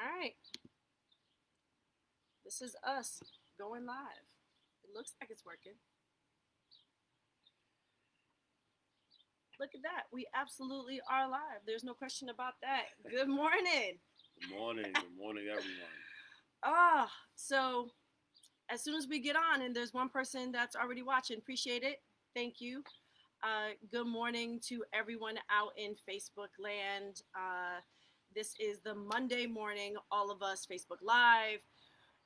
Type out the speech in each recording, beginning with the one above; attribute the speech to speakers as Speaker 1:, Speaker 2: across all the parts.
Speaker 1: All right. This is us going live. It looks like it's working. Look at that. We absolutely are live. There's no question about that. Good morning.
Speaker 2: Good morning. Good morning, everyone.
Speaker 1: So as soon as we get on and there's one person that's already watching, appreciate it. Thank you. Good morning to everyone out in Facebook land. This is the Monday morning, all of us Facebook Live.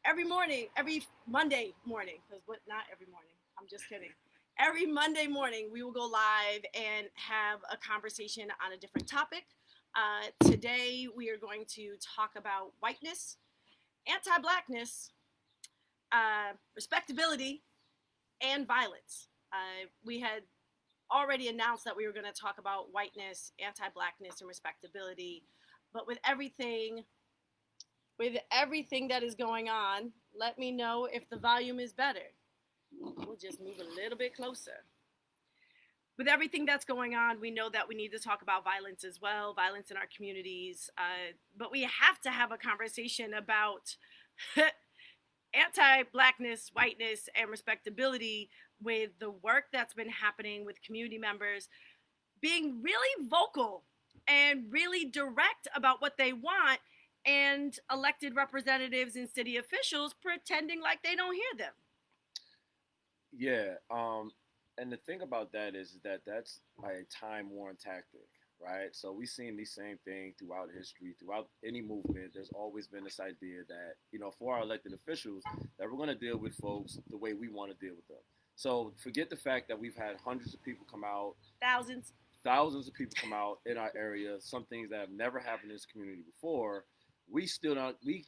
Speaker 1: Every morning, every Monday morning, because what, not every morning, I'm just kidding. Every Monday morning, we will go live and have a conversation on a different topic. Today, we are going to talk about whiteness, anti-blackness, respectability, and violence. We had already announced that we were going to talk about whiteness, anti-blackness, and respectability, but with everything that is going on, let me know if the volume is better. We'll just move a little bit closer. With everything that's going on, we know that we need to talk about violence as well, violence in our communities. But we have to have a conversation about anti-blackness, whiteness, and respectability with the work that's been happening with community members being really vocal and really direct about what they want, and elected representatives and city officials pretending like they don't hear them.
Speaker 2: Yeah. And the thing about that is that that's a time-worn tactic, right? So we've seen the same thing throughout history, throughout any movement. There's always been this idea that, for our elected officials, that we're going to deal with folks the way we want to deal with them. So forget the fact that we've had hundreds of people come out, thousands of people come out in our area, some things that have never happened in this community before. We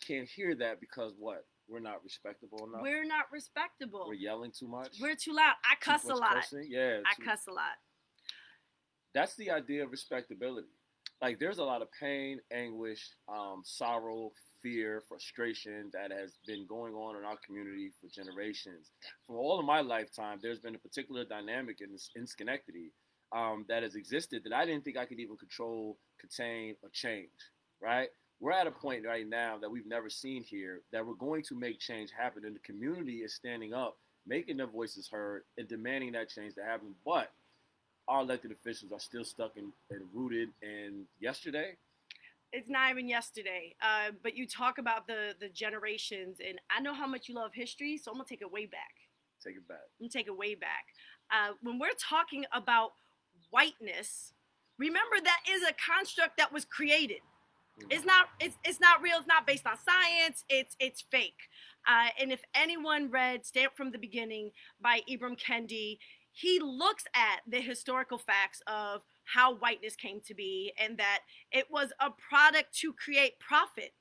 Speaker 2: can't hear that because what? We're not respectable enough.
Speaker 1: We're not respectable.
Speaker 2: We're yelling too much.
Speaker 1: We're too loud. I cuss a lot.
Speaker 2: Cursing. Yeah.
Speaker 1: I cuss a lot.
Speaker 2: That's the idea of respectability. Like, there's a lot of pain, anguish, sorrow, fear, frustration that has been going on in our community for generations. For all of my lifetime, there's been a particular dynamic in Schenectady that has existed that I didn't think I could even control, contain, or change, right? We're at a point right now that we've never seen here that we're going to make change happen, and the community is standing up, making their voices heard, and demanding that change to happen. But our elected officials are still stuck and rooted in yesterday.
Speaker 1: It's not even yesterday. But you talk about the generations, and I know how much you love history, so I'm going to take it way back.
Speaker 2: Take it back.
Speaker 1: I'm going to take it way back. When we're talking about whiteness, remember that is a construct that was created. It's not real. It's not based on science. It's fake. And if anyone read Stamped from the Beginning by Ibram Kendi, he looks at the historical facts of how whiteness came to be, and that it was a product to create profit.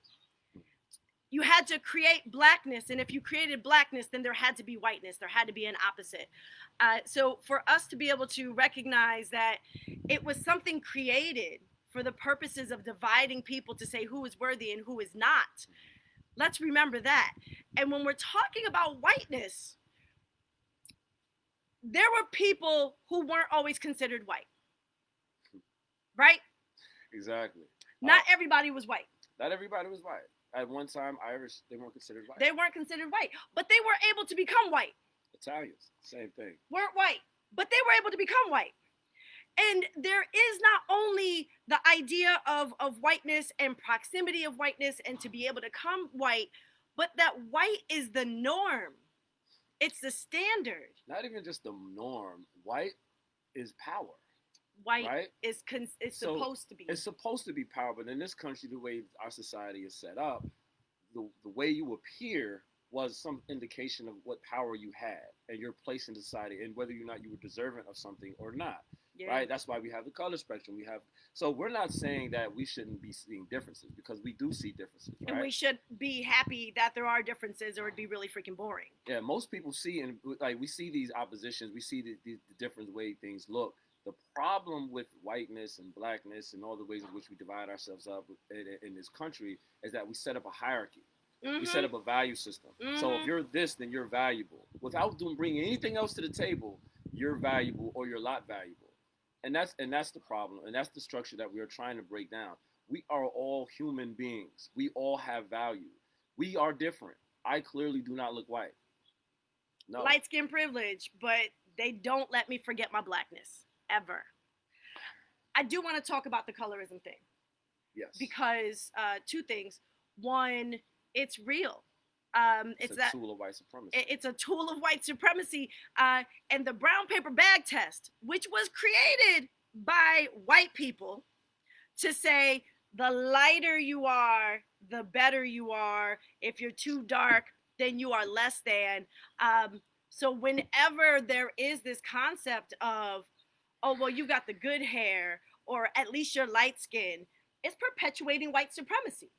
Speaker 1: You had to create blackness, and if you created blackness, then there had to be whiteness. There had to be an opposite. So for us to be able to recognize that it was something created for the purposes of dividing people to say who is worthy and who is not. Let's remember that. And when we're talking about whiteness, there were people who weren't always considered white. Right?
Speaker 2: Exactly.
Speaker 1: Not everybody was white.
Speaker 2: Not everybody was white. At one time, Irish, they weren't considered white.
Speaker 1: They weren't considered white, but they were able to become white.
Speaker 2: Italians, same thing.
Speaker 1: Weren't white, but they were able to become white. And there is not only the idea of whiteness and proximity of whiteness and to be able to become white, but that white is the norm. It's the standard.
Speaker 2: Not even just the norm. White is power.
Speaker 1: White,
Speaker 2: right?
Speaker 1: is supposed to be.
Speaker 2: It's supposed to be power, but in this country, the way our society is set up, the way you appear was some indication of what power you had and your place in society, and whether or not you were deserving of something or not. Yeah. Right? That's why we have the color spectrum. So we're not saying that we shouldn't be seeing differences, because we do see differences. Right?
Speaker 1: And we should be happy that there are differences, or it'd be really freaking boring.
Speaker 2: Yeah, most people see, and like we see these oppositions, we see the different way things look. The problem with whiteness and blackness and all the ways in which we divide ourselves up in this country is that we set up a hierarchy. Mm-hmm. We set up a value system. Mm-hmm. So if you're this, then you're valuable. Without bringing anything else to the table, you're valuable or you're not valuable. And that's the problem. And that's the structure that we are trying to break down. We are all human beings. We all have value. We are different. I clearly do not look white. No.
Speaker 1: Light skin privilege, but they don't let me forget my blackness ever. I do want to talk about the colorism thing.
Speaker 2: Yes.
Speaker 1: Because two things. One, it's real.
Speaker 2: It's a
Speaker 1: that
Speaker 2: tool of white supremacy.
Speaker 1: It's a tool of white supremacy. And the brown paper bag test, which was created by white people to say the lighter you are, the better you are. If you're too dark, then you are less than. So whenever there is this concept of, oh, well, you got the good hair, or at least you're light skinned, it's perpetuating white supremacy.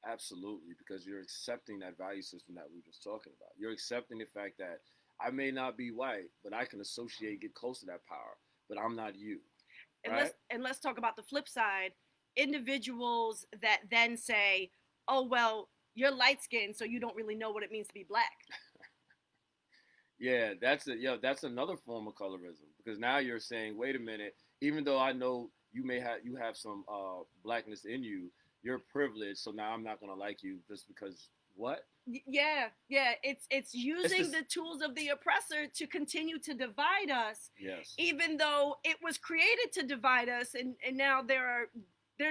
Speaker 2: Absolutely, because you're accepting that value system that we were just talking about. You're accepting the fact that I may not be white, but I can associate, get close to that power, but I'm not you.
Speaker 1: And
Speaker 2: right?
Speaker 1: let's talk about the flip side. Individuals that then say, "Oh well, you're light skinned, so you don't really know what it means to be black."
Speaker 2: Yeah, that's another form of colorism, because now you're saying, wait a minute, even though I know you have some blackness in you, you're privileged, so now I'm not gonna like you just because what?
Speaker 1: Yeah, it's using the tools of the oppressor to continue to divide us.
Speaker 2: Yes.
Speaker 1: Even though it was created to divide us, and now they're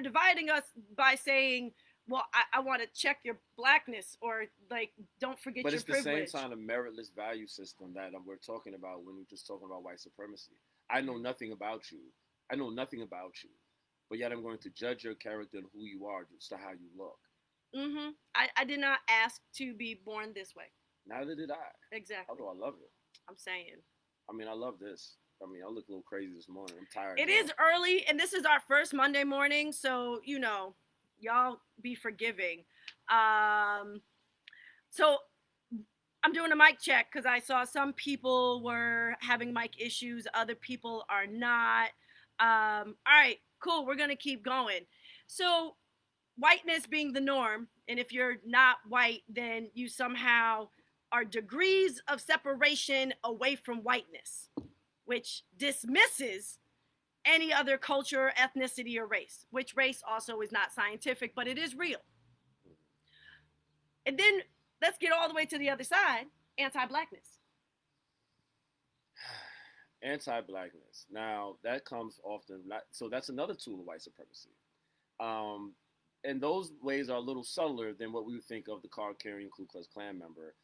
Speaker 1: dividing us by saying, well, I want to check your blackness, or like, don't forget your privilege.
Speaker 2: But it's the same kind of meritless value system that we're talking about when we're just talking about white supremacy. I know nothing about you. I know nothing about you, but yet I'm going to judge your character and who you are just to how you look.
Speaker 1: Mm-hmm. I did not ask to be born this way.
Speaker 2: Neither did I.
Speaker 1: Exactly.
Speaker 2: Although I love it.
Speaker 1: I'm saying.
Speaker 2: I mean, I love this. I mean, I look a little crazy this morning. I'm tired.
Speaker 1: It is early, and this is our first Monday morning, so y'all be forgiving. So I'm doing a mic check because I saw some people were having mic issues, other people are not. All right, cool. We're gonna keep going. So whiteness being the norm, and if you're not white, then you somehow are degrees of separation away from whiteness, which dismisses any other culture, ethnicity, or race, which race also is not scientific, but it is real. And then let's get all the way to the other side, anti-blackness.
Speaker 2: Anti-blackness. Now, that comes often, so that's another tool of white supremacy. And those ways are a little subtler than what we would think of the card-carrying Ku Klux Klan member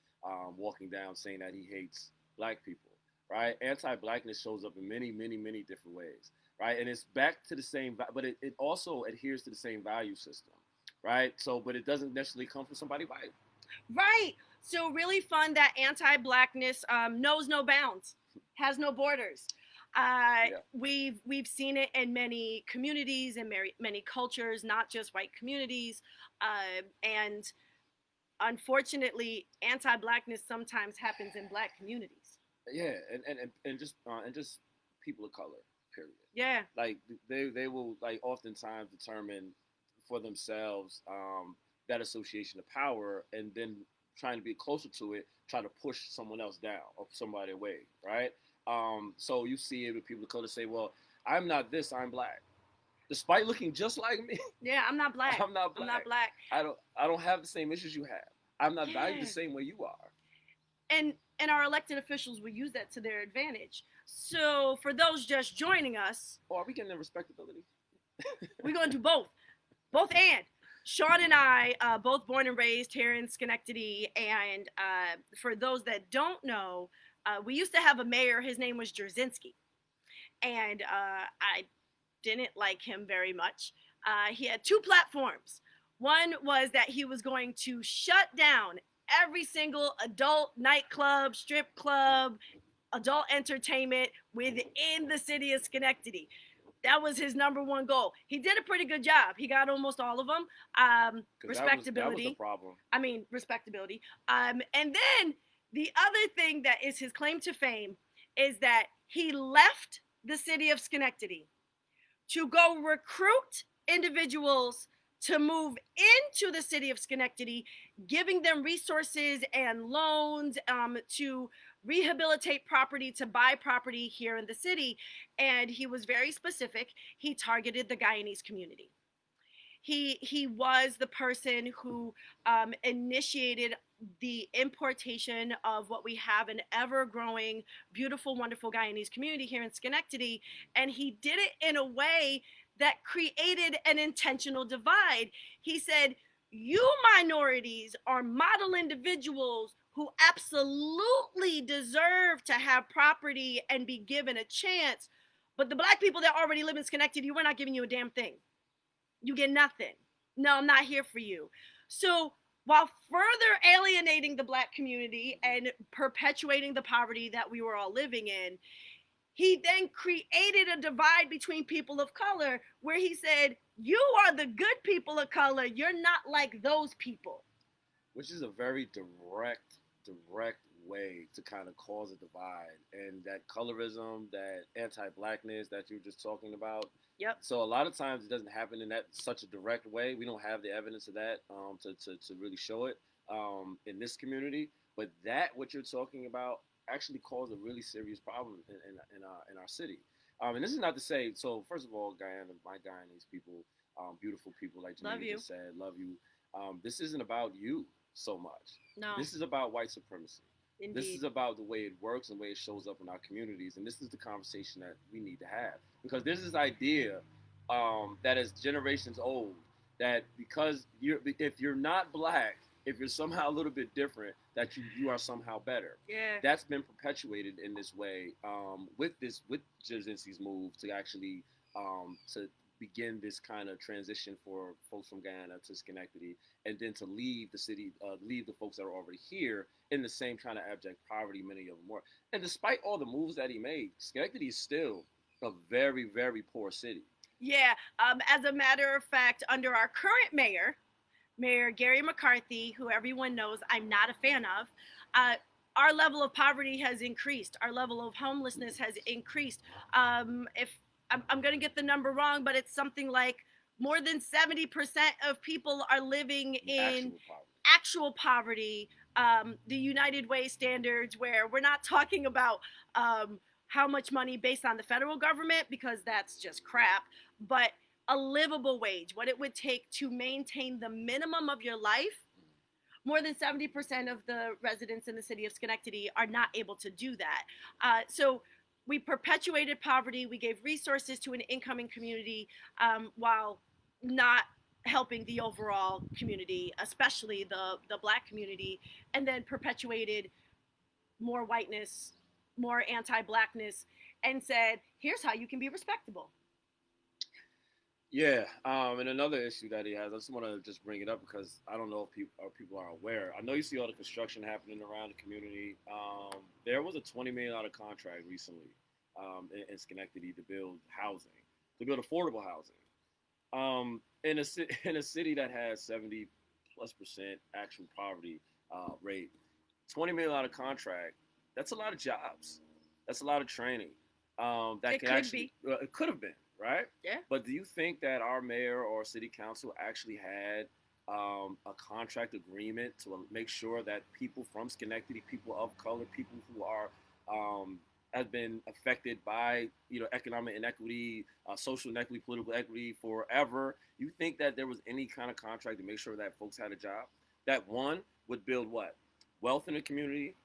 Speaker 2: walking down saying that he hates black people, right? Anti-blackness shows up in many, many, many different ways, right? And it's back to the same, but it also adheres to the same value system, right? So, but it doesn't necessarily come from somebody white.
Speaker 1: Right. So really fun that anti-blackness knows no bounds, has no borders. We've seen it in many communities and many cultures, not just white communities, and unfortunately, anti-blackness sometimes happens in black communities.
Speaker 2: Yeah, and just people of color. Period.
Speaker 1: Yeah.
Speaker 2: Like they will like oftentimes determine for themselves that association of power, and then trying to be closer to it, try to push someone else down or somebody away, right? So you see it with people of color say, well, I'm not this, I'm black. Despite looking just like me.
Speaker 1: Yeah, I'm not black.
Speaker 2: I'm not black.
Speaker 1: I'm not black.
Speaker 2: I don't have the same issues you have. I'm not valued the same way you are.
Speaker 1: And our elected officials will use that to their advantage. So for those just joining us,
Speaker 2: are we getting the respectability?
Speaker 1: We're gonna do both. Both and. Shawn and I, both born and raised here in Schenectady, and for those that don't know, we used to have a mayor. His name was Jerzinski, and I didn't like him very much. He had two platforms. One was that he was going to shut down every single adult nightclub, strip club, adult entertainment within the city of Schenectady. That was his number one goal. He did a pretty good job. He got almost all of them. Respectability.
Speaker 2: That was the problem.
Speaker 1: I mean, respectability. And then the other thing that is his claim to fame is that he left the city of Schenectady to go recruit individuals to move into the city of Schenectady, giving them resources and loans to rehabilitate property, to buy property here in the city. And he was very specific. He targeted the Guyanese community. He was the person who initiated the importation of what we have an ever-growing, beautiful, wonderful Guyanese community here in Schenectady, and he did it in a way that created an intentional divide. He said, you minorities are model individuals who absolutely deserve to have property and be given a chance, but the black people that already live in Schenectady, we're not giving you a damn thing. You get nothing. No, I'm not here for you. So while further alienating the black community and perpetuating the poverty that we were all living in, he then created a divide between people of color where he said, you are the good people of color. You're not like those people.
Speaker 2: Which is a very direct way to kind of cause a divide. And that colorism, that anti-blackness that you were just talking about.
Speaker 1: Yep.
Speaker 2: So a lot of times it doesn't happen in that such a direct way. We don't have the evidence of that to really show it in this community. But that, what you're talking about, actually caused a really serious problem in our city. And this is not to say, so first of all, Guyana, my Guyanese people, beautiful people, like Jamaica just said, love you. This isn't about you so much.
Speaker 1: No.
Speaker 2: This is about white supremacy.
Speaker 1: Indeed.
Speaker 2: This is about the way it works and the way it shows up in our communities. And this is the conversation that we need to have. Because there's this idea that is generations old, that because if you're not black, if you're somehow a little bit different, that you are somehow better.
Speaker 1: Yeah.
Speaker 2: That's been perpetuated in this way with Jazinski's move to actually to begin this kind of transition for folks from Guyana to Schenectady, and then to leave the city, leave the folks that are already here in the same kind of abject poverty, many of them were. And despite all the moves that he made, Schenectady is still a very, very poor city.
Speaker 1: Yeah. As a matter of fact, under our current Mayor Gary McCarthy, who everyone knows I'm not a fan of, our level of poverty has increased. Our level of homelessness has increased. If I'm going to get the number wrong, but it's something like more than 70% of people are living in actual poverty. The United Way standards, where we're not talking about how much money based on the federal government, because that's just crap, but a livable wage, what it would take to maintain the minimum of your life. More than 70% of the residents in the city of Schenectady are not able to do that. So we perpetuated poverty. We gave resources to an incoming community while not helping the overall community, especially the black community, and then perpetuated more whiteness, more anti-blackness, and said, here's how you can be respectable.
Speaker 2: Yeah, and another issue that he has, I just want to just bring it up because I don't know if people are aware. I know you see all the construction happening around the community. There was a $20 million contract recently in Schenectady to build housing, to build affordable housing. In a city that has 70+% actual poverty rate, $20 million contract, that's a lot of jobs. That's a lot of training. It could have been. Right?
Speaker 1: Yeah.
Speaker 2: But do you think that our mayor or city council actually had a contract agreement to make sure that people from Schenectady, people of color, people who are have been affected by economic inequity, social inequity, political equity forever? You think that there was any kind of contract to make sure that folks had a job? That one would build what? Wealth in the community.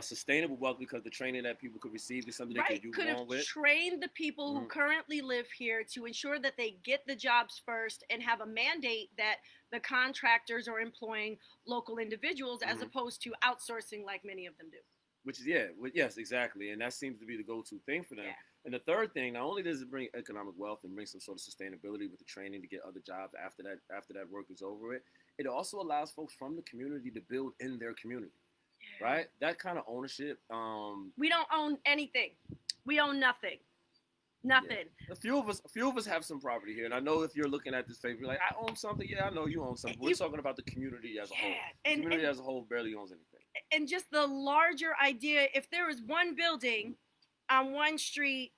Speaker 2: Sustainable wealth, because the training that people could receive is something they could do along with.
Speaker 1: Trained the people who currently live here to ensure that they get the jobs first, and have a mandate that the contractors are employing local individuals as opposed to outsourcing like many of them do.
Speaker 2: Which is, yes, exactly. And that seems to be the go-to thing for them. Yeah. And the third thing, not only does it bring economic wealth and bring some sort of sustainability with the training to get other jobs after that work is over, it also allows folks from the community to build in their community. Right? That kind of ownership.
Speaker 1: We don't own anything. We own nothing. Nothing.
Speaker 2: Yeah. A few of us have some property here, and I know if you're looking at this paper, you're like, I own something. Yeah, I know you own something. We're talking about the community as a whole. The community as a whole barely owns anything.
Speaker 1: And just the larger idea, if there is one building on one street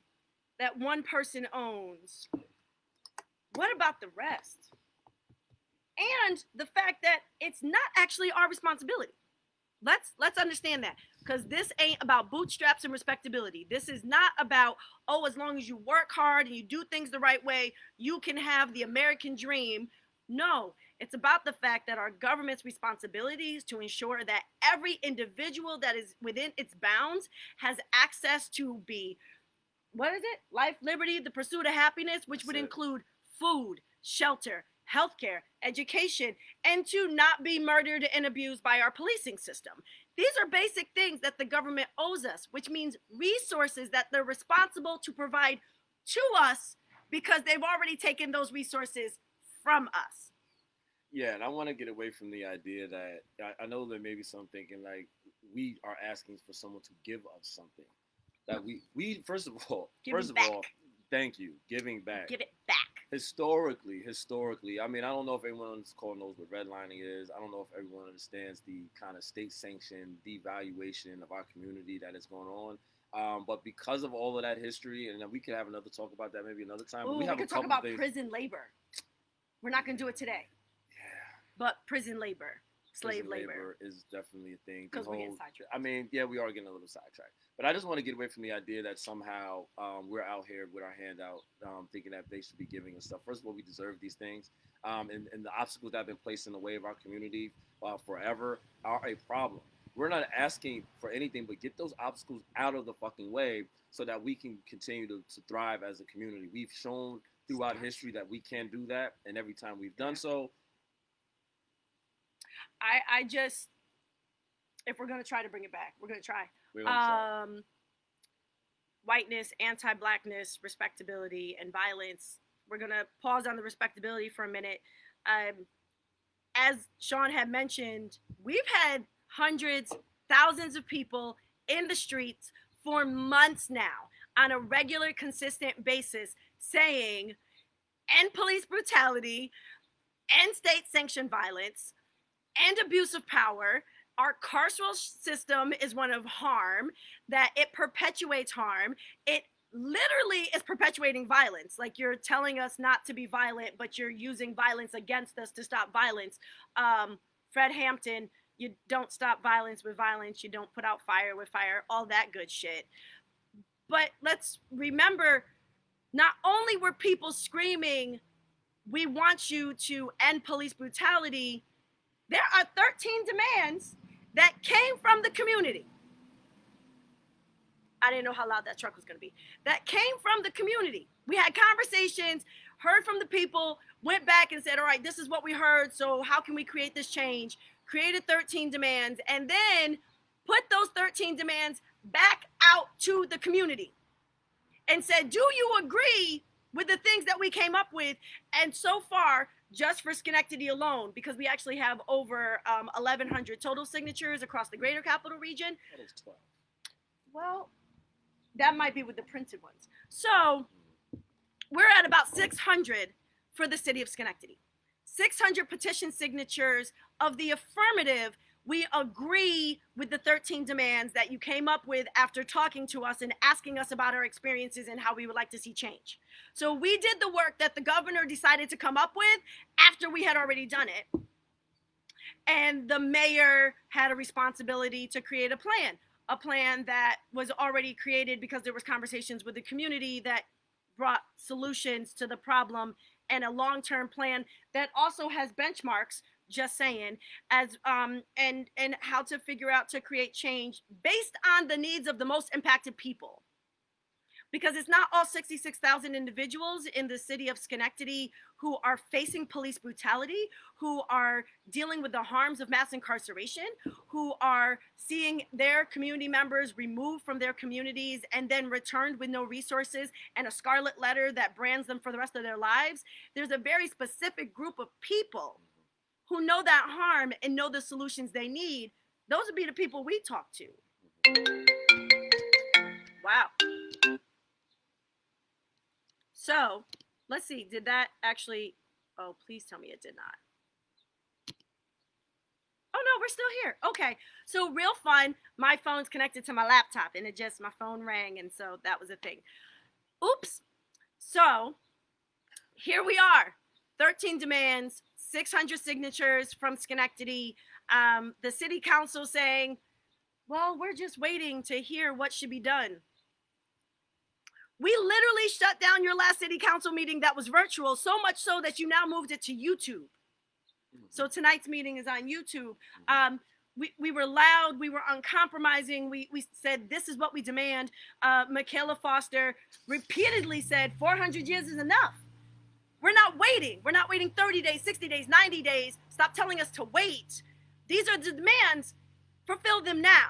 Speaker 1: that one person owns, what about the rest? And the fact that it's not actually our responsibility. Let's understand that, because this ain't about bootstraps and respectability. This is not about, as long as you work hard and you do things the right way, you can have the American dream. No, it's about the fact that our government's responsibility is to ensure that every individual that is within its bounds has access to be, what is it? Life, liberty, the pursuit of happiness, which would include food, shelter, healthcare, education, and to not be murdered and abused by our policing system. These are basic things that the government owes us, which means resources that they're responsible to provide to us because they've already taken those resources from us.
Speaker 2: Yeah, and I want to get away from the idea that I know there may be some thinking like we are asking for someone to give us something. That we first of all, thank you, giving back.
Speaker 1: Give it back.
Speaker 2: Historically, I mean, I don't know if everyone on this call knows what redlining is. I don't know if everyone understands the kind of state-sanctioned devaluation of our community that is going on. But because of all of that history, and then we could have another talk about that maybe another time.
Speaker 1: Ooh,
Speaker 2: we
Speaker 1: could talk about prison labor. We're not going to do it today.
Speaker 2: Yeah.
Speaker 1: But prison labor, slave
Speaker 2: labor is definitely a thing.
Speaker 1: Because we're getting sidetracked.
Speaker 2: I mean, yeah, we are getting a little sidetracked. But I just want to get away from the idea that somehow we're out here with our hand out thinking that they should be giving us stuff. First of all, we deserve these things. And the obstacles that have been placed in the way of our community forever are a problem. We're not asking for anything but get those obstacles out of the fucking way so that we can continue to thrive as a community. We've shown throughout history that we can do that. And every time we've done so,
Speaker 1: I just, if we're going to try to bring it back, we're going to try. Whiteness, anti-blackness, respectability, and violence. We're going to pause on the respectability for a minute. As Shawn had mentioned, we've had hundreds, thousands of people in the streets for months now on a regular, consistent basis saying, end police brutality, end state-sanctioned violence, and abuse of power. Our carceral system is one of harm, that it perpetuates harm. It literally is perpetuating violence. Like, you're telling us not to be violent, but you're using violence against us to stop violence. Fred Hampton, you don't stop violence with violence. You don't put out fire with fire, all that good shit. But let's remember, not only were people screaming, we want you to end police brutality, there are 13 demands that came from the community. I didn't know how loud that truck was going to be. That came from the community. We had conversations, heard from the people, went back and said, all right, this is what we heard, so how can we create this change? Created 13 demands, and then put those 13 demands back out to the community and said, do you agree with the things that we came up with? And so far, just for Schenectady alone, because we actually have over 1,100 total signatures across the greater capital region.
Speaker 2: That is 12.
Speaker 1: Well, that might be with the printed ones. So we're at about 600 for the city of Schenectady. 600 petition signatures of the affirmative. We agree with the 13 demands that you came up with after talking to us and asking us about our experiences and how we would like to see change. So we did the work that the governor decided to come up with after we had already done it. And the mayor had a responsibility to create a plan that was already created because there was conversations with the community that brought solutions to the problem, and a long-term plan that also has benchmarks, just saying, as and how to figure out to create change based on the needs of the most impacted people. Because it's not all 66,000 individuals in the city of Schenectady who are facing police brutality, who are dealing with the harms of mass incarceration, who are seeing their community members removed from their communities and then returned with no resources and a scarlet letter that brands them for the rest of their lives. There's a very specific group of people who know that harm and know the solutions they need. Those would be the people we talk to. Wow. So, let's see, did that actually, oh, please tell me it did not. Oh no, we're still here. Okay, so real fun, my phone's connected to my laptop and my phone rang, and so that was a thing. Oops. So, here we are, 13 demands, 600 signatures from Schenectady, the city council saying, well, we're just waiting to hear what should be done. We literally shut down your last city council meeting that was virtual, so much so that you now moved it to YouTube. So tonight's meeting is on YouTube. We were loud, we were uncompromising, we said this is what we demand. Michaela Foster repeatedly said 400 years is enough. We're not waiting. We're not waiting 30 days, 60 days, 90 days. Stop telling us to wait. These are the demands. Fulfill them now.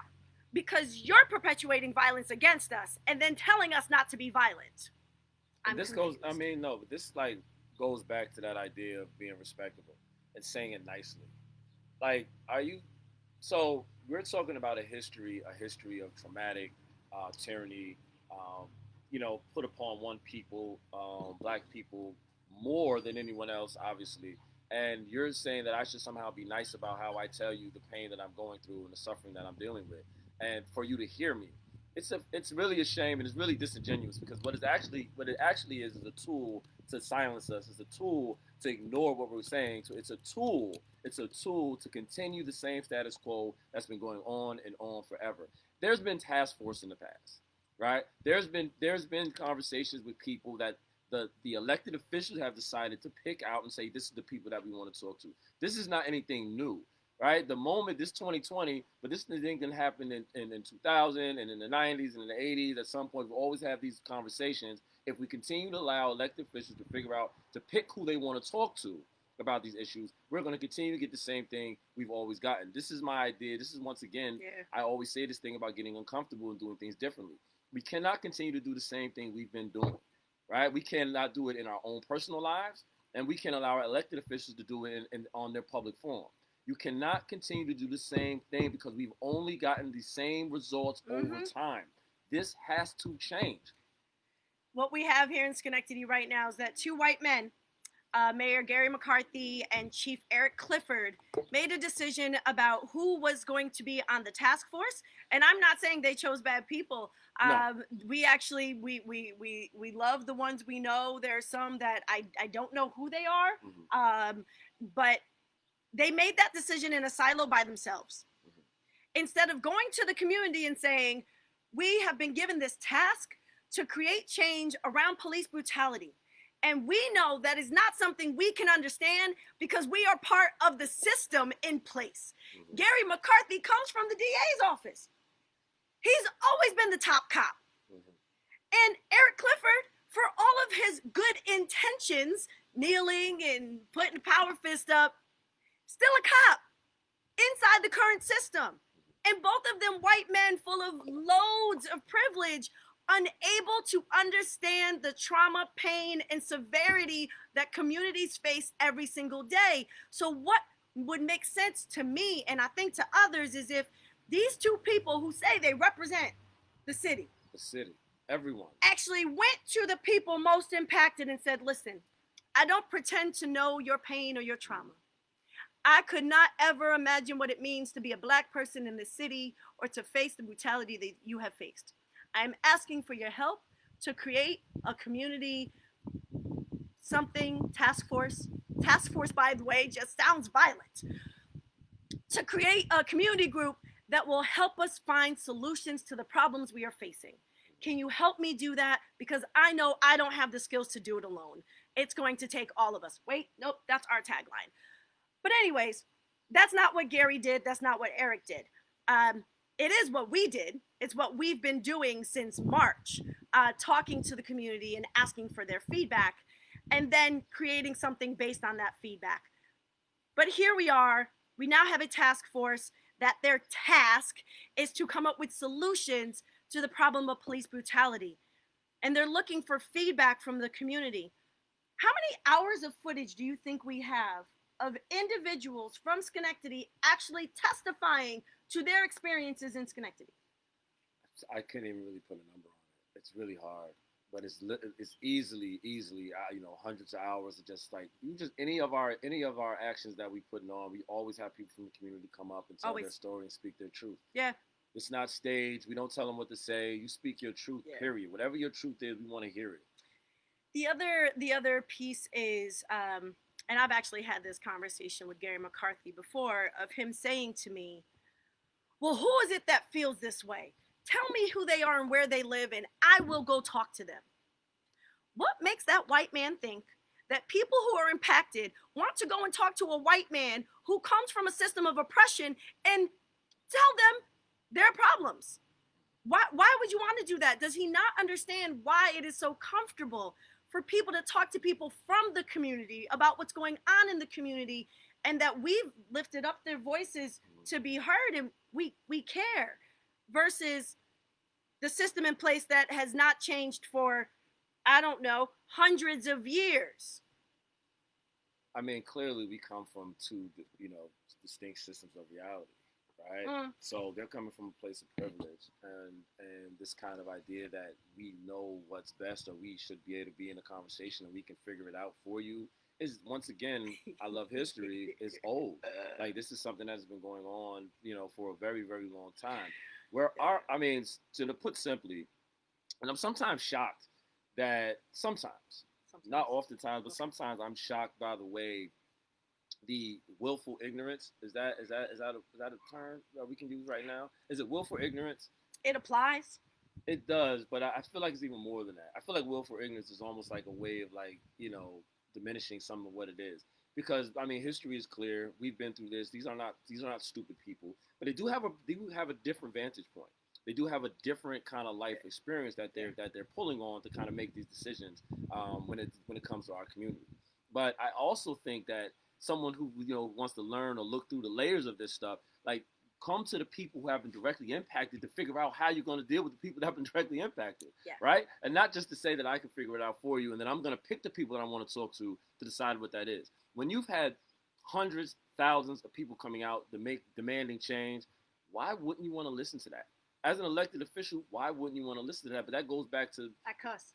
Speaker 1: Because you're perpetuating violence against us and then telling us not to be violent.
Speaker 2: This confused. But this like goes back to that idea of being respectable and saying it nicely. Like, so we're talking about a history of traumatic tyranny, put upon one people, black people, more than anyone else, obviously. And you're saying that I should somehow be nice about how I tell you the pain that I'm going through and the suffering that I'm dealing with, and for you to hear me. It's really a shame, and it's really disingenuous, because what it actually is a tool to silence us. It's a tool to ignore what we're saying. So it's a tool to continue the same status quo that's been going on and on forever. There's been task force in the past, right? There's been conversations with people that the elected officials have decided to pick out and say, this is the people that we want to talk to. This is not anything new, right? The moment, this 2020, but this thing can happen in 2000 and in the 90s and in the 80s. At some point, we'll always have these conversations. If we continue to allow elected officials to figure out, to pick who they want to talk to about these issues, we're going to continue to get the same thing we've always gotten. This is my idea. This is, once again, I always say this thing about getting uncomfortable and doing things differently. We cannot continue to do the same thing we've been doing. Right? We cannot do it in our own personal lives, and we can't allow our elected officials to do it on their public forum. You cannot continue to do the same thing because we've only gotten the same results over time. This has to change.
Speaker 1: What we have here in Schenectady right now is that two white men, Mayor Gary McCarthy and Chief Eric Clifford, made a decision about who was going to be on the task force. And I'm not saying they chose bad people.
Speaker 2: No.
Speaker 1: We actually, we love the ones we know. There are some that I don't know who they are, but they made that decision in a silo by themselves. Instead of going to the community and saying, we have been given this task to create change around police brutality. And we know that is not something we can understand because we are part of the system in place. Gary McCarthy comes from the DA's office. He's always been the top cop. And Eric Clifford, for all of his good intentions, kneeling and putting power fist up, still a cop inside the current system. And both of them white men full of loads of privilege, unable to understand the trauma, pain, and severity that communities face every single day. So what would make sense to me, and I think to others, is if these two people who say they represent the city,
Speaker 2: everyone,
Speaker 1: actually went to the people most impacted and said, listen, I don't pretend to know your pain or your trauma. I could not ever imagine what it means to be a black person in this city or to face the brutality that you have faced. I'm asking for your help to create a community task force. Task force, by the way, just sounds violent. To create a community group that will help us find solutions to the problems we are facing. Can you help me do that? Because I know I don't have the skills to do it alone. It's going to take all of us. Wait, nope, that's our tagline. But anyways, that's not what Gary did. That's not what Eric did. It is what we did. It's what we've been doing since March, talking to the community and asking for their feedback, and then creating something based on that feedback. But here we are. We now have a task force that their task is to come up with solutions to the problem of police brutality. And they're looking for feedback from the community. How many hours of footage do you think we have of individuals from Schenectady actually testifying to their experiences in Schenectady?
Speaker 2: I couldn't even really put a number on it. It's really hard, but it's easily, hundreds of hours of just like any of our actions that we putting on. We always have people from the community come up and tell their story and speak their truth.
Speaker 1: Yeah.
Speaker 2: It's not staged. We don't tell them what to say. You speak your truth, period. Whatever your truth is, we want to hear it.
Speaker 1: The other piece is, and I've actually had this conversation with Gary McCarthy before, of him saying to me, well, who is it that feels this way? Tell me who they are and where they live, and I will go talk to them. What makes that white man think that people who are impacted want to go and talk to a white man who comes from a system of oppression and tell them their problems. Why would you want to do that? Does he not understand why it is so comfortable for people to talk to people from the community about what's going on in the community, and that we've lifted up their voices to be heard and we care, versus the system in place that has not changed for, I don't know, hundreds of years?
Speaker 2: I mean, clearly we come from two, distinct systems of reality, right? So they're coming from a place of privilege, and this kind of idea that we know what's best, or we should be able to be in a conversation and we can figure it out for you, is, once again, I love history, is old. Like, this is something that's been going on, for a very, very long time. To put simply, and I'm sometimes shocked that not oftentimes, but sometimes I'm shocked by the way the willful ignorance, is that a term that we can use right now? Is it willful ignorance?
Speaker 1: It applies.
Speaker 2: It does, but I feel like it's even more than that. I feel like willful ignorance is almost like a way of, like, diminishing some of what it is. Because, I mean, history is clear. We've been through this. These are not stupid people, but they do have a different vantage point. They do have a different kind of life experience that they're pulling on to kind of make these decisions when it comes to our community. But I also think that someone who wants to learn or look through the layers of this stuff, like, come to the people who have been directly impacted to figure out how you're going to deal with the people that have been directly impacted, right? And not just to say that I can figure it out for you, and then I'm going to pick the people that I want to talk to decide what that is. When you've had hundreds, thousands of people coming out demanding change, why wouldn't you want to listen to that? As an elected official, why wouldn't you want to listen to that? But that goes back to...
Speaker 1: I cuss.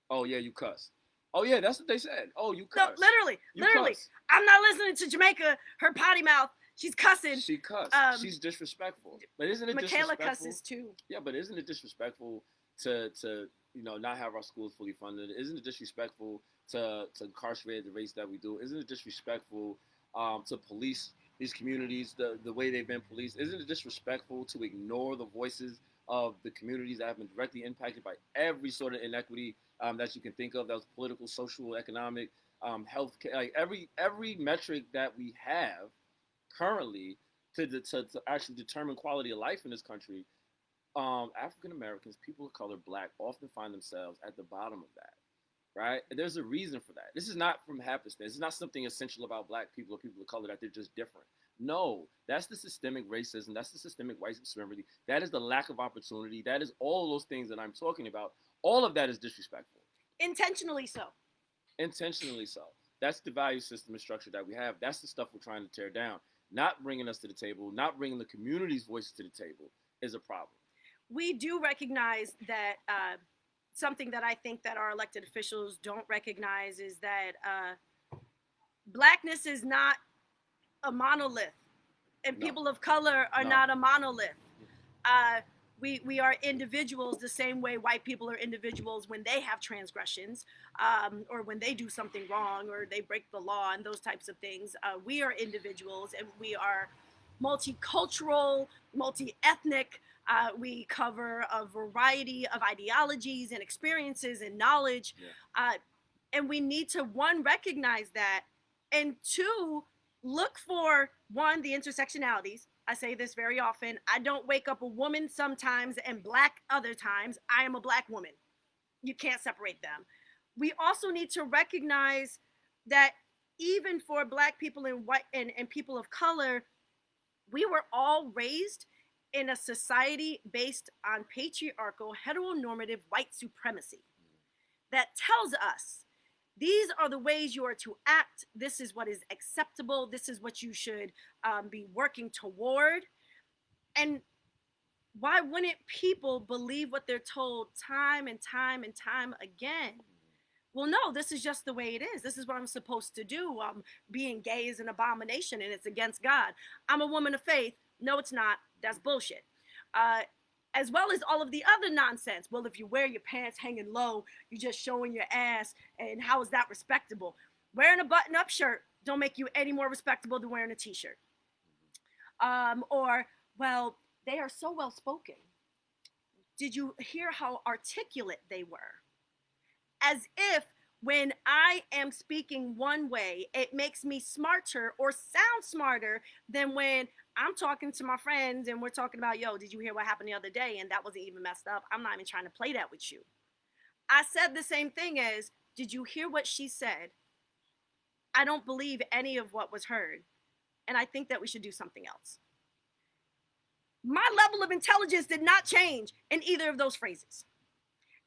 Speaker 2: Oh, yeah, you cuss. Oh, yeah, that's what they said. Oh, you cuss.
Speaker 1: No, literally. Cuss. I'm not listening to Jamaica, her potty mouth. She's cussing.
Speaker 2: She cussed. She's disrespectful. But isn't it
Speaker 1: Michaela
Speaker 2: disrespectful?
Speaker 1: cusses too.
Speaker 2: Yeah, but isn't it disrespectful to not have our schools fully funded? Isn't it disrespectful to incarcerate the race that we do? Isn't it disrespectful to police these communities the way they've been policed? Isn't it disrespectful to ignore the voices of the communities that have been directly impacted by every sort of inequity that you can think of? That was political, social, economic, health care, like every metric that we have currently to actually determine quality of life in this country. African Americans, people of color, Black, often find themselves at the bottom of that. Right? And there's a reason for that. This is not from happenstance. It's not something essential about Black people or people of color that they're just different. No, that's the systemic racism. That's the systemic white supremacy. That is the lack of opportunity. That is all those things that I'm talking about. All of that is disrespectful.
Speaker 1: Intentionally so.
Speaker 2: Intentionally so. That's the value system and structure that we have. That's the stuff we're trying to tear down. Not bringing us to the table, not bringing the community's voices to the table is a problem.
Speaker 1: We do recognize that something that I think that our elected officials don't recognize is that Blackness is not a monolith, and people of color are not a monolith. We are individuals the same way white people are individuals when they have transgressions, or when they do something wrong, or they break the law and those types of things. We are individuals, and we are multicultural, multi-ethnic. We cover a variety of ideologies and experiences and knowledge. And we need to, one, recognize that, and two, look for, one, the intersectionalities. I say this very often. I don't wake up a woman sometimes and Black other times. I am a Black woman. You can't separate them. We also need to recognize that even for Black people and white and people of color, we were all raised in a society based on patriarchal, heteronormative white supremacy that tells us these are the ways you are to act. This is what is acceptable. This is what you should be working toward. And why wouldn't people believe what they're told time and time and time again? Well, no, this is just the way it is. This is what I'm supposed to do. Being gay is an abomination and it's against God. I'm a woman of faith. No, it's not. That's bullshit. As well as all of the other nonsense. Well, if you wear your pants hanging low, you're just showing your ass, and how is that respectable? Wearing a button-up shirt don't make you any more respectable than wearing a t-shirt. Or, well, they are so well-spoken. Did you hear how articulate they were? As if When I am speaking one way, it makes me smarter or sound smarter than when I'm talking to my friends and we're talking about, yo, did you hear what happened the other day? And that wasn't even messed up. I'm not even trying to play that with you. I said the same thing as, did you hear what she said? I don't believe any of what was heard. And I think that we should do something else. My level of intelligence did not change in either of those phrases.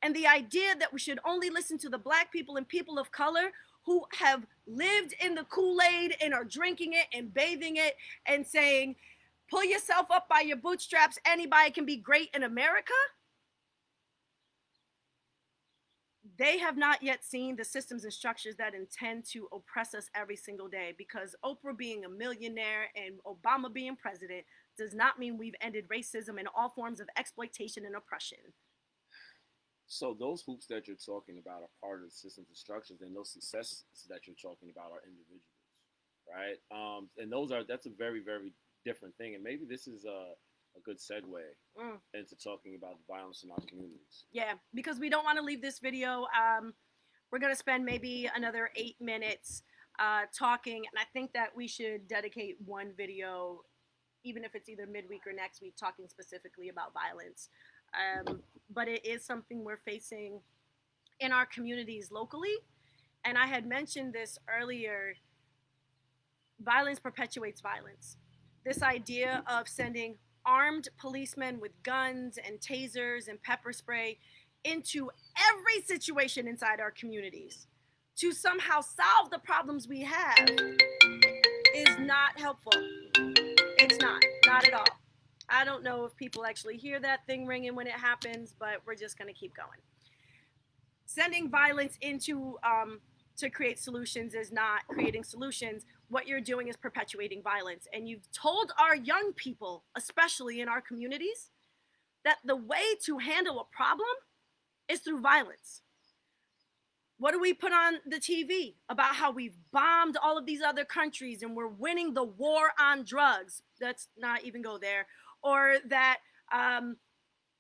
Speaker 1: And the idea that we should only listen to the Black people and people of color who have lived in the Kool-Aid and are drinking it and bathing it and saying, pull yourself up by your bootstraps, anybody can be great in America. They have not yet seen the systems and structures that intend to oppress us every single day, because Oprah being a millionaire and Obama being president does not mean we've ended racism and all forms of exploitation and oppression.
Speaker 2: So those hoops that you're talking about are part of the systems and structures, and those successes that you're talking about are individuals, right? And that's a very, very different thing. And maybe this is a good segue into talking about the violence in our communities.
Speaker 1: Yeah, because we don't want to leave this video. We're going to spend maybe another 8 minutes talking, and I think that we should dedicate one video, even if it's either midweek or next week, talking specifically about violence. But it is something we're facing in our communities locally. And I had mentioned this earlier. Violence perpetuates violence. This idea of sending armed policemen with guns and tasers and pepper spray into every situation inside our communities to somehow solve the problems we have is not helpful. It's not at all. I don't know if people actually hear that thing ringing when it happens, but we're just going to keep going. Sending violence into to create solutions is not creating solutions. What you're doing is perpetuating violence. And you've told our young people, especially in our communities, that the way to handle a problem is through violence. What do we put on the TV about how we've bombed all of these other countries and we're winning the war on drugs? Let's not even go there. Or that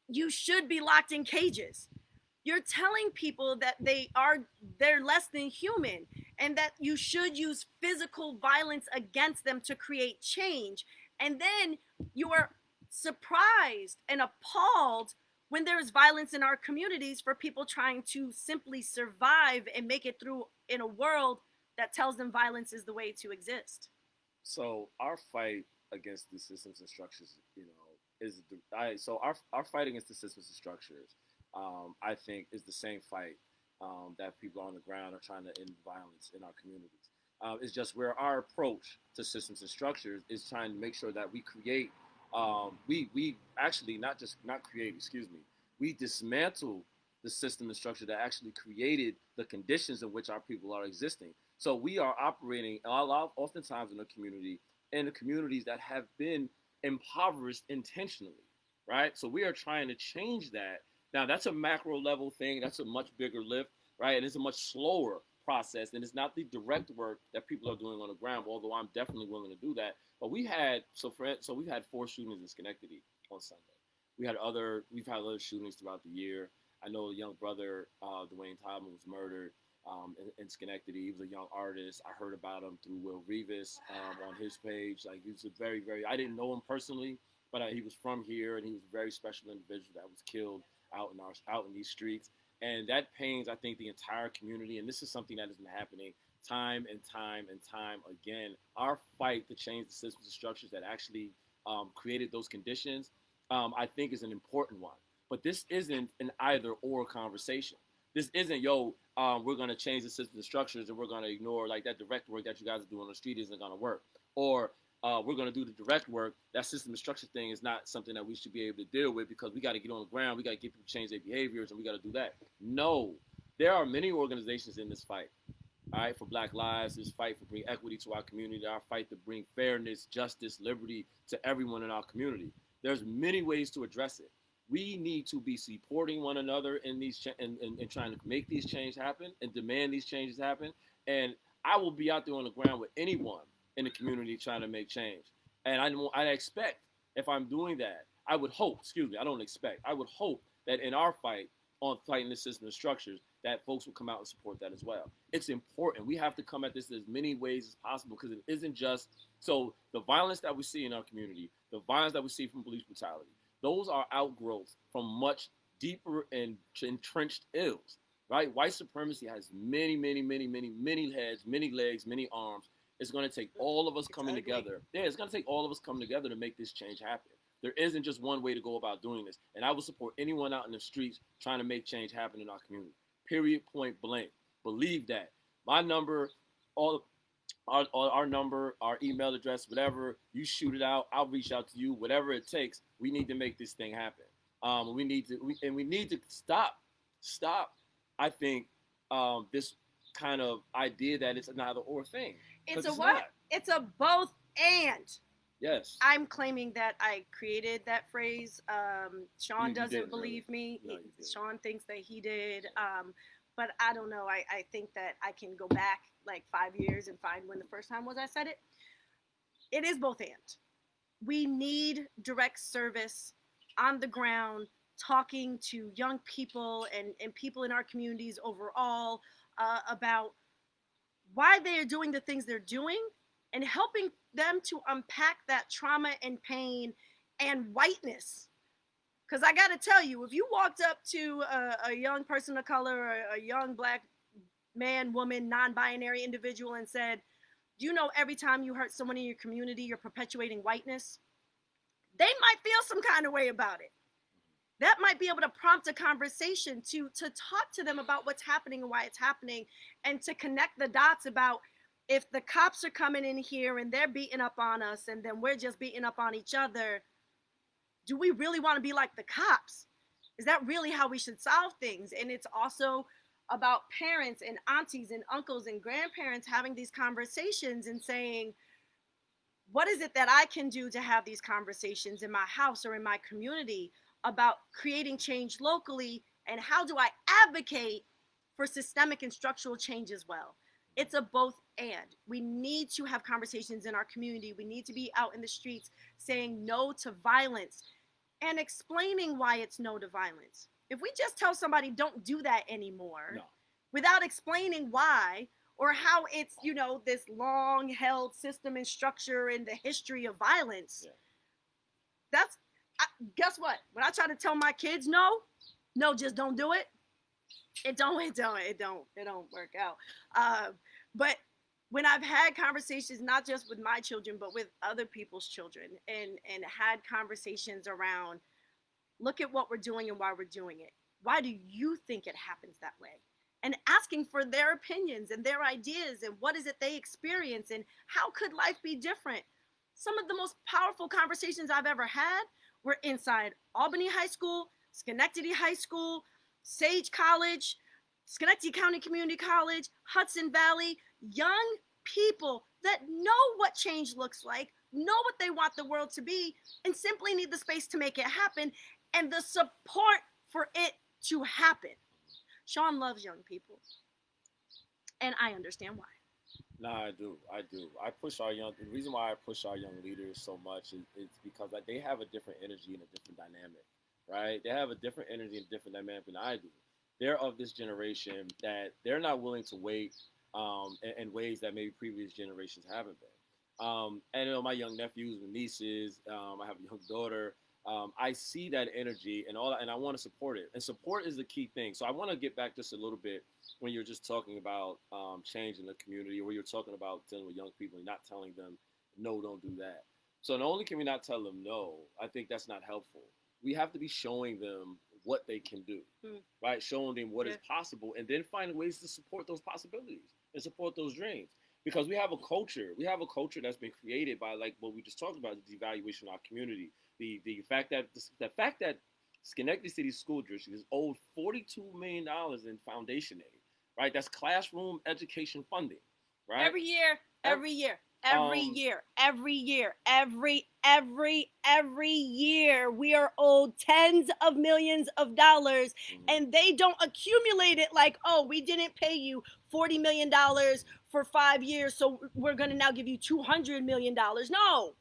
Speaker 1: you should be locked in cages. You're telling people that they're less than human, and that you should use physical violence against them to create change. And then you are surprised and appalled when there's violence in our communities for people trying to simply survive and make it through in a world that tells them violence is the way to exist.
Speaker 2: So our fight against the systems and structures, our fight against the systems and structures, I think, is the same fight that people on the ground are trying to end violence in our communities. It's just where our approach to systems and structures is trying to make sure that we create, we actually not create, we dismantle the system and structure that actually created the conditions in which our people are existing. So we are operating oftentimes in the communities that have been impoverished intentionally, right? So we are trying to change that. Now, that's a macro level thing. That's a much bigger lift, right? And it's a much slower process. And it's not the direct work that people are doing on the ground, although I'm definitely willing to do that. But we've had 4 shootings in Schenectady on Sunday. We've had other shootings throughout the year. I know a young brother, Dwayne Todman, was murdered in Schenectady. He was a young artist. I heard about him through Will Rivas on his page. Like, he was a very, very, I didn't know him personally, but he was from here, and he was a very special individual that was killed out in these streets. And that pains, I think, the entire community. And this is something that has been happening time and time and time again. Our fight to change the systems and structures that actually created those conditions, I think, is an important one. But this isn't an either or conversation. This isn't, we're going to change the systems and structures and we're going to ignore, like, that direct work that you guys are doing on the street isn't going to work. Or we're going to do the direct work. That system and structure thing is not something that we should be able to deal with because we got to get on the ground. We got to get people to change their behaviors, and we got to do that. No, there are many organizations in this fight. All right, for Black lives, this fight for bring equity to our community, our fight to bring fairness, justice, liberty to everyone in our community. There's many ways to address it. We need to be supporting one another in these and trying to make these changes happen and demand these changes happen. And I will be out there on the ground with anyone in the community trying to make change. And I expect, if I'm doing that, I would hope that in our fight on fighting the system and structures, that folks will come out and support that as well. It's important. We have to come at this as many ways as possible because it isn't just so the violence that we see in our community, the violence that we see from police brutality, those are outgrowths from much deeper and entrenched ills, right? White supremacy has many, many, many, many, many heads, many legs, many arms. It's going to take all of us coming together. Yeah, it's going to take all of us coming together to make this change happen. There isn't just one way to go about doing this. And I would support anyone out in the streets trying to make change happen in our community. Period, point blank. Believe that. My number, all our number, our email address, whatever, you shoot it out. I'll reach out to you, whatever it takes. We need to make this thing happen. We need to stop. I think this kind of idea that it's an either or thing.
Speaker 1: It's a what? Not. It's a both and.
Speaker 2: Yes.
Speaker 1: I'm claiming that I created that phrase. Shawn doesn't believe me. No, Shawn thinks that he did. But I don't know. I think that I can go back like 5 years and find when the first time was I said it. It is both and. We need direct service on the ground, talking to young people and people in our communities overall about why they are doing the things they're doing and helping them to unpack that trauma and pain and whiteness. Because I got to tell you, if you walked up to a young person of color, or a young black man, woman, non-binary individual and said, do you know every time you hurt someone in your community, you're perpetuating whiteness? They might feel some kind of way about it. That might be able to prompt a conversation to talk to them about what's happening and why it's happening, and to connect the dots about if the cops are coming in here and they're beating up on us and then we're just beating up on each other, do we really want to be like the cops? Is that really how we should solve things? And it's also about parents and aunties and uncles and grandparents having these conversations and saying, what is it that I can do to have these conversations in my house or in my community about creating change locally, and how do I advocate for systemic and structural change as well? It's a both and. We need to have conversations in our community. We need to be out in the streets saying no to violence and explaining why it's no to violence. If we just tell somebody don't do that anymore, without explaining why or how it's, this long held system and structure in the history of violence, guess what? When I try to tell my kids no, just don't do it. It don't work out. But when I've had conversations, not just with my children, but with other people's children, and had conversations around, look at what we're doing and why we're doing it. Why do you think it happens that way? And asking for their opinions and their ideas and what is it they experience and how could life be different? Some of the most powerful conversations I've ever had were inside Albany High School, Schenectady High School, Sage College, Schenectady County Community College, Hudson Valley, young people that know what change looks like, know what they want the world to be, and simply need the space to make it happen and the support for it to happen. Shawn loves young people, and I understand why.
Speaker 2: No, I do. I push our young. The reason why I push our young leaders so much is because they have a different energy and a different dynamic, right? They have a different energy and a different dynamic than I do. They're of this generation that they're not willing to wait in ways that maybe previous generations haven't been. And my young nephews and nieces, I have a young daughter. I see that energy and I want to support it. And support is the key thing. So I want to get back just a little bit when you're just talking about change in the community, or you're talking about dealing with young people and not telling them, no, don't do that. So not only can we not tell them no, I think that's not helpful. We have to be showing them what they can do, right? Showing them what is possible, and then finding ways to support those possibilities and support those dreams. Because we have a culture that's been created by, like what we just talked about, the devaluation of our community. The fact that Schenectady City School District is owed $42 million in foundation aid, right? That's classroom education funding, right?
Speaker 1: Every year. Every year, we are owed tens of millions of dollars, and they don't accumulate it like, oh, we didn't pay you $40 million for 5 years, so we're going to now give you $200 million. No,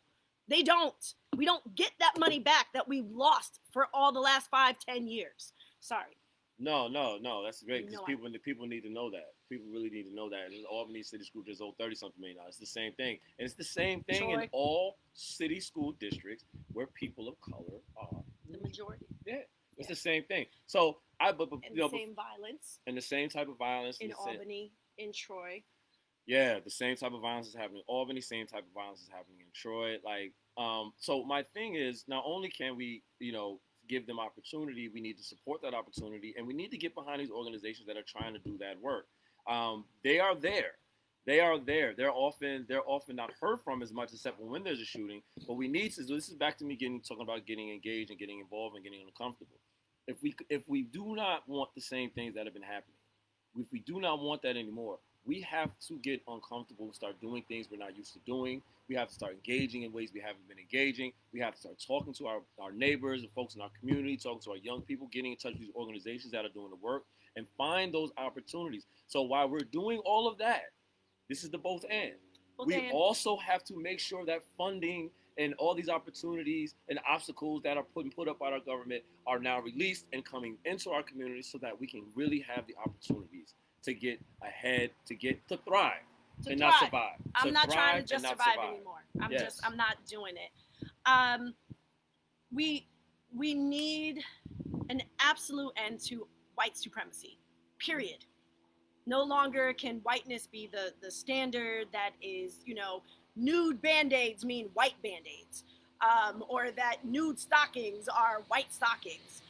Speaker 1: they don't. We don't get that money back that we've lost for all the last 5-10 years. Sorry.
Speaker 2: No. That's great because
Speaker 1: No,
Speaker 2: people need to know that. People really need to know that. And Albany City School just owed $30-something million. It's the same thing, and it's the same thing in
Speaker 1: Troy,
Speaker 2: all city school districts where people of color are.
Speaker 1: the majority.
Speaker 2: Yeah, it's
Speaker 1: Yeah.
Speaker 2: the same thing. So
Speaker 1: And the same violence
Speaker 2: and the same type of violence
Speaker 1: in Albany, in Troy.
Speaker 2: yeah, the same type of violence is happening in Albany. Same type of violence is happening in Troy. Like, so my thing is, not only can we, give them opportunity, we need to support that opportunity, and we need to get behind these organizations that are trying to do that work. They are there. They are there. They're often not heard from as much, except when there's a shooting. But we need to. This is back to me talking about getting engaged and getting involved and getting uncomfortable. If we do not want the same things that have been happening, if we do not want that anymore, we have to get uncomfortable, start doing things we're not used to doing. We have to start engaging in ways we haven't been engaging. We have to start talking to our neighbors and folks in our community, talking to our young people, getting in touch with these organizations that are doing the work, and find those opportunities. So while we're doing all of that, this is the both and. We also have to make sure that funding and all these opportunities and obstacles that are put up by our government are now released and coming into our community so that we can really have the opportunities to get ahead, to thrive and not survive.
Speaker 1: I'm not trying to just survive anymore. I'm not doing it. We need an absolute end to white supremacy. Period. No longer can whiteness be the standard that is, nude band-aids mean white band-aids, or that nude stockings are white stockings,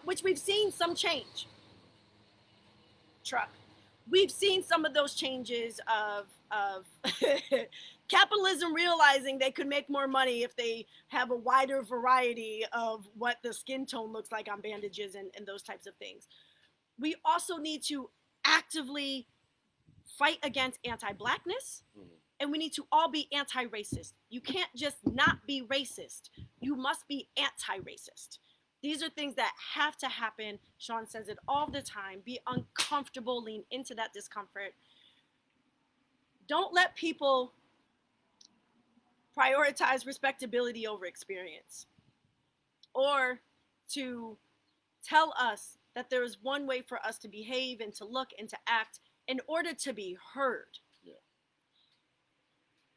Speaker 1: which we've seen some change. Truck. We've seen some of those changes of capitalism realizing they could make more money if they have a wider variety of what the skin tone looks like on bandages and those types of things. We also need to actively fight against anti-blackness, and we need to all be anti-racist. You can't just not be racist. You must be anti-racist. These are things that have to happen. Shawn says it all the time. Be uncomfortable, lean into that discomfort. Don't let people prioritize respectability over experience, or to tell us that there is one way for us to behave and to look and to act in order to be heard.
Speaker 2: Yeah.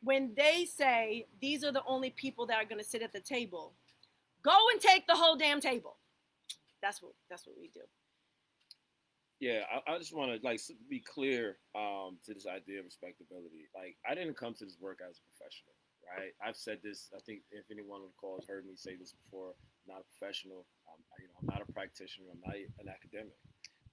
Speaker 1: When they say these are the only people that are going to sit at the table, go and take the whole damn table. That's what we do.
Speaker 2: Yeah, I just want to be clear to this idea of respectability. Like, I didn't come to this work as a professional, right? I've said this. I think if anyone on the call has heard me say this before, I'm not a professional. I'm not a practitioner. I'm not an academic.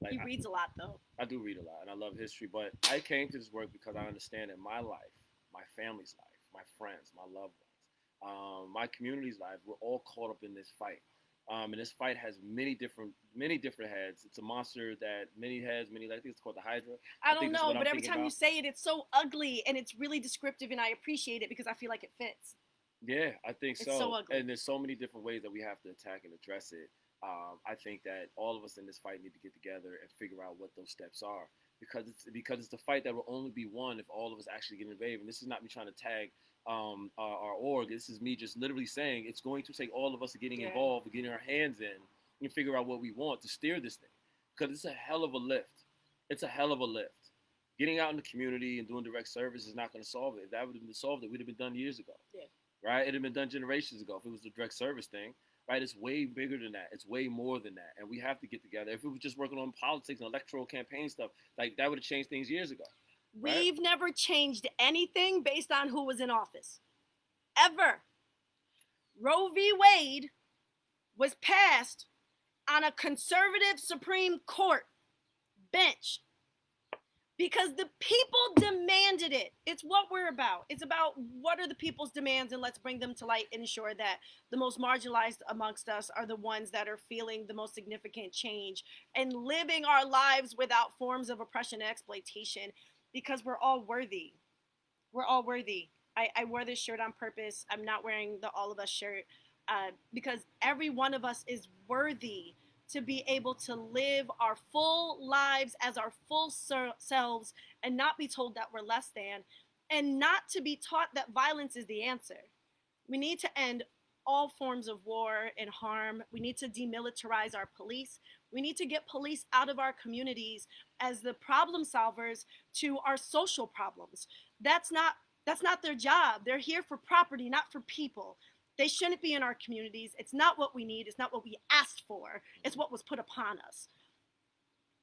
Speaker 1: He reads a lot, though.
Speaker 2: I do read a lot, and I love history. But I came to this work because I understand that my life, my family's life, my friends, my loved ones, my community's life, we're all caught up in this fight. And this fight has many different heads. It's a monster that many heads, I think it's called the Hydra.
Speaker 1: I don't know, but every time you say it, it's so ugly, and it's really descriptive, and I appreciate it because I feel like it fits.
Speaker 2: Yeah, I think so.
Speaker 1: It's so ugly.
Speaker 2: And there's so many different ways that we have to attack and address it. I think that all of us in this fight need to get together and figure out what those steps are, because it's the fight that will only be won if all of us actually get involved. And this is not me trying to tag our org. This is me just literally saying it's going to take all of us getting involved, getting our hands in, and figure out what we want to steer this thing, because it's a hell of a lift. It's a hell of a lift. Getting out in the community and doing direct service is not going to solve it. If that would have been solved, it would have been done years ago.
Speaker 1: Yeah.
Speaker 2: Right? It would have been done generations ago if it was the direct service thing. Right? It's way bigger than that. It's way more than that. And we have to get together. If we were just working on politics and electoral campaign stuff, like, that would have changed things years ago. Right?
Speaker 1: We've never changed anything based on who was in office. Ever. Roe v. Wade was passed on a conservative Supreme Court bench because the people demanded it. It's what we're about. It's about what are the people's demands, and let's bring them to light and ensure that the most marginalized amongst us are the ones that are feeling the most significant change and living our lives without forms of oppression and exploitation, because we're all worthy. We're all worthy. I wore this shirt on purpose. I'm not wearing the All of Us shirt because every one of us is worthy to be able to live our full lives as our full selves and not be told that we're less than, and not to be taught that violence is the answer. We need to end all forms of war and harm. We need to demilitarize our police. We need to get police out of our communities as the problem solvers to our social problems. That's not their job. They're here for property, not for people. They shouldn't be in our communities. It's not what we need. It's not what we asked for. It's what was put upon us.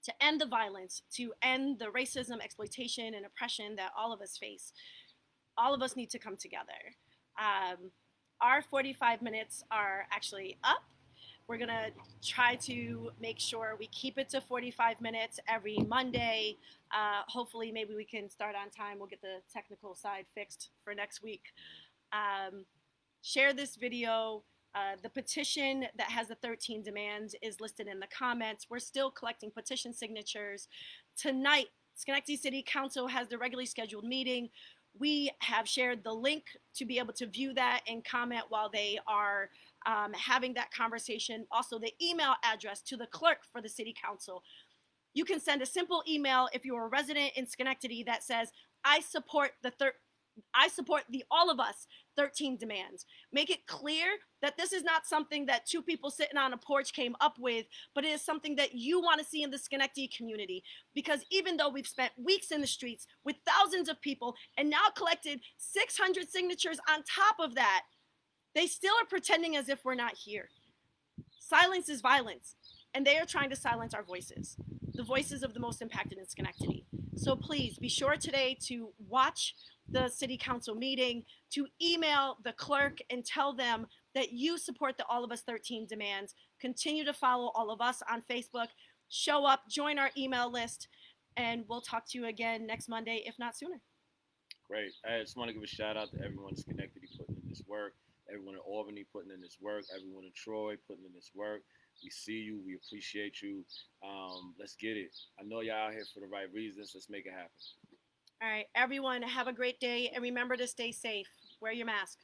Speaker 1: To end the violence, to end the racism, exploitation, and oppression that all of us face, all of us need to come together. Our 45 minutes are actually up. We're going to try to make sure we keep it to 45 minutes every Monday. Hopefully, maybe we can start on time. We'll get the technical side fixed for next week. Share this video. The petition that has the 13 demands is listed in the comments. We're still collecting petition signatures. Tonight, Schenectady City Council has the regularly scheduled meeting. We have shared the link to be able to view that and comment while they are having that conversation. Also, the email address to the clerk for the City Council. You can send a simple email if you're a resident in Schenectady that says, I support the all of us 13 demands. Make it clear that this is not something that two people sitting on a porch came up with, but it is something that you want to see in the Schenectady community. Because even though we've spent weeks in the streets with thousands of people and now collected 600 signatures on top of that, they still are pretending as if we're not here. Silence is violence, and they are trying to silence our voices, the voices of the most impacted in Schenectady. So please be sure today to watch the City Council meeting, to email the clerk and tell them that you support the All of Us 13 demands. Continue to follow all of us on Facebook. Show up, join our email list, and we'll talk to you again next Monday, if not sooner.
Speaker 2: Great. I just want to give a shout out to everyone in Schenectady putting in this work, everyone in Albany putting in this work, everyone in Troy putting in this work. We see you. We appreciate you. Let's get it. I know y'all out here for the right reasons. Let's make it happen.
Speaker 1: All right, everyone, have a great day, and remember to stay safe. Wear your mask.